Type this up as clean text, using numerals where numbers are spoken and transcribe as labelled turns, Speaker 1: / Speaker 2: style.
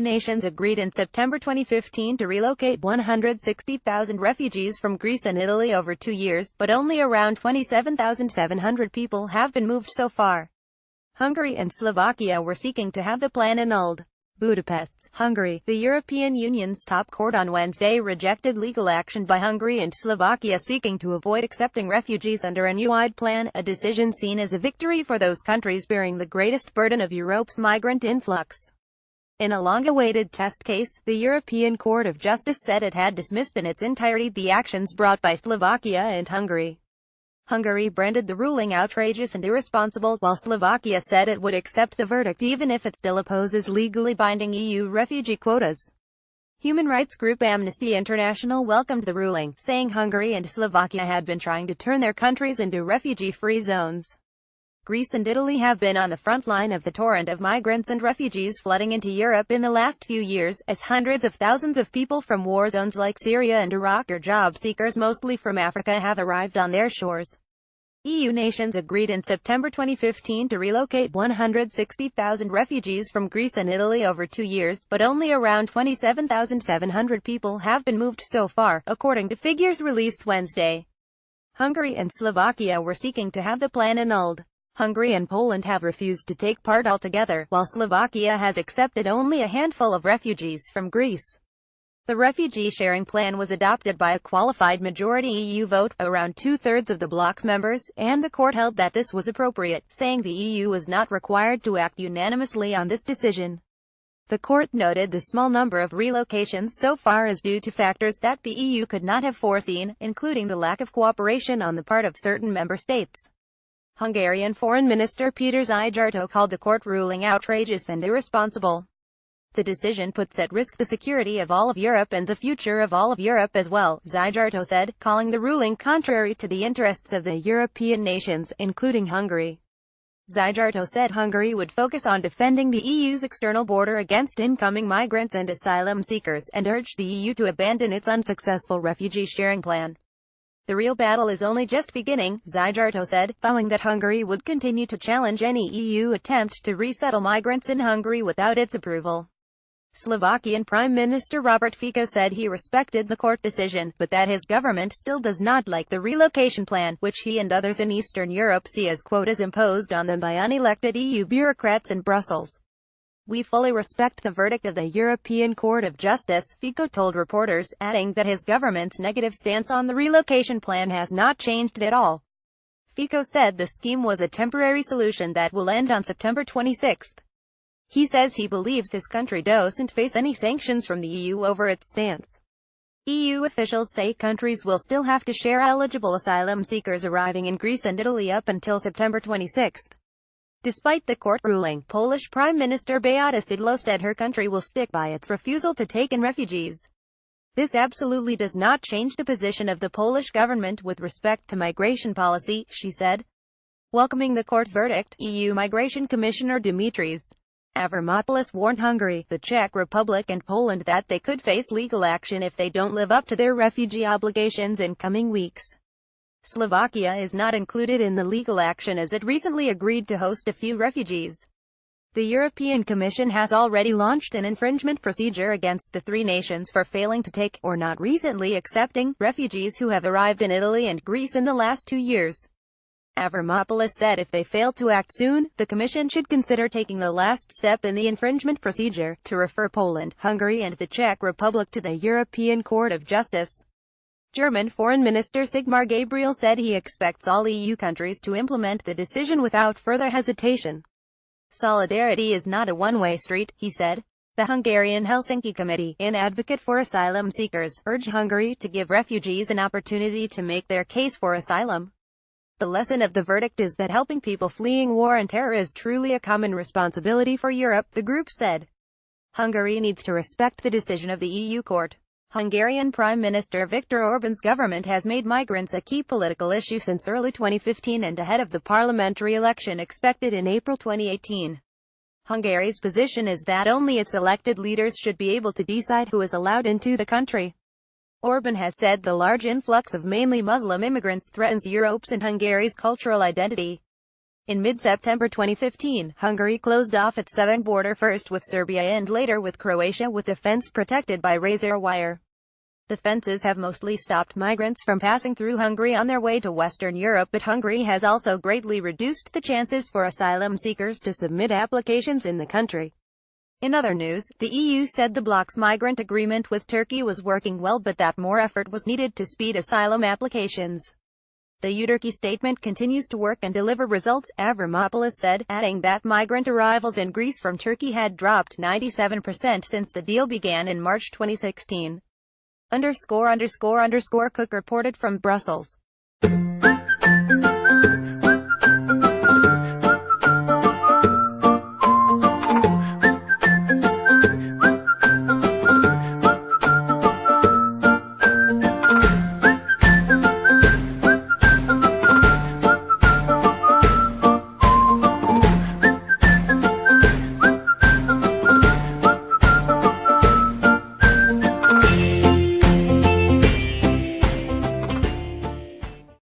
Speaker 1: nations agreed in September 2015 to relocate 160,000 refugees from Greece and Italy over 2 years, but only around 27,700 people have been moved so far. Hungary and Slovakia were seeking to have the plan annulled. Budapest, Hungary. The European Union's top court on Wednesday rejected legal action by Hungary and Slovakia seeking to avoid accepting refugees under a new-wide plan, a decision seen as a victory for those countries bearing the greatest burden of Europe's migrant influx. In a long-awaited test case, the European Court of Justice said it had dismissed in its entirety the actions brought by Slovakia and Hungary. Hungary branded the ruling outrageous and irresponsible, while Slovakia said it would accept the verdict even if it still opposes legally binding EU refugee quotas. Human rights group Amnesty International welcomed the ruling, saying Hungary and Slovakia had been trying to turn their countries into refugee-free zones. Greece and Italy have been on the front line of the torrent of migrants and refugees flooding into Europe in the last few years, as hundreds of thousands of people from war zones like Syria and Iraq or job seekers mostly from Africa have arrived on their shores. EU nations agreed in September 2015 to relocate 160,000 refugees from Greece and Italy over 2 years, but only around 27,700 people have been moved so far, according to figures released Wednesday. Hungary and Slovakia were seeking to have the plan annulled. Hungary and Poland have refused to take part altogether, while Slovakia has accepted only a handful of refugees from Greece. The refugee-sharing plan was adopted by a qualified majority EU vote, around 2/3 of the bloc's members, and the court held that this was appropriate, saying the EU was not required to act unanimously on this decision. The court noted the small number of relocations so far is due to factors that the EU could not have foreseen, including the lack of cooperation on the part of certain member states. Hungarian Foreign Minister Péter Szijjártó called the court ruling outrageous and irresponsible. The decision puts at risk the security of all of Europe and the future of all of Europe as well, Szijjártó said, calling the ruling contrary to the interests of the European nations, including Hungary. Szijjártó said Hungary would focus on defending the EU's external border against incoming migrants and asylum seekers, and urged the EU to abandon its unsuccessful refugee-sharing plan. The real battle is only just beginning, Szijjártó said, vowing that Hungary would continue to challenge any EU attempt to resettle migrants in Hungary without its approval. Slovakian Prime Minister Robert Fico said he respected the court decision, but that his government still does not like the relocation plan, which he and others in Eastern Europe see as quotas imposed on them by unelected EU bureaucrats in Brussels. We fully respect the verdict of the European Court of Justice, Fico told reporters, adding that his government's negative stance on the relocation plan has not changed at all. Fico said the scheme was a temporary solution that will end on September 26. He says he believes his country doesn't face any sanctions from the EU over its stance. EU officials say countries will still have to share eligible asylum seekers arriving in Greece and Italy up until September 26. Despite the court ruling, Polish Prime Minister Beata Szydło said her country will stick by its refusal to take in refugees. This absolutely does not change the position of the Polish government with respect to migration policy, she said. Welcoming the court verdict, EU Migration Commissioner Dimitris Avramopoulos warned Hungary, the Czech Republic and Poland that they could face legal action if they don't live up to their refugee obligations in coming weeks. Slovakia is not included in the legal action as it recently agreed to host a few refugees. The European Commission has already launched an infringement procedure against the three nations for failing to take, or not recently accepting, refugees who have arrived in Italy and Greece in the last 2 years. Avramopoulos said if they fail to act soon, the Commission should consider taking the last step in the infringement procedure, to refer Poland, Hungary and the Czech Republic to the European Court of Justice. German Foreign Minister Sigmar Gabriel said he expects all EU countries to implement the decision without further hesitation. Solidarity is not a one-way street, he said. The Hungarian Helsinki Committee, an advocate for asylum seekers, urged Hungary to give refugees an opportunity to make their case for asylum. The lesson of the verdict is that helping people fleeing war and terror is truly a common responsibility for Europe, the group said. Hungary needs to respect the decision of the EU court. Hungarian Prime Minister Viktor Orban's government has made migrants a key political issue since early 2015 and ahead of the parliamentary election expected in April 2018. Hungary's position is that only its elected leaders should be able to decide who is allowed into the country. Orban has said the large influx of mainly Muslim immigrants threatens Europe's and Hungary's cultural identity. In mid-September 2015, Hungary closed off its southern border first with Serbia and later with Croatia with a fence protected by razor wire. The fences have mostly stopped migrants from passing through Hungary on their way to Western Europe, but Hungary has also greatly reduced the chances for asylum seekers to submit applications in the country. In other news, the EU said the bloc's migrant agreement with Turkey was working well but that more effort was needed to speed asylum applications. The EU-Turkey statement continues to work and deliver results, Avramopoulos said, adding that migrant arrivals in Greece from Turkey had dropped 97% since the deal began in March 2016. _______ Cook reported from Brussels.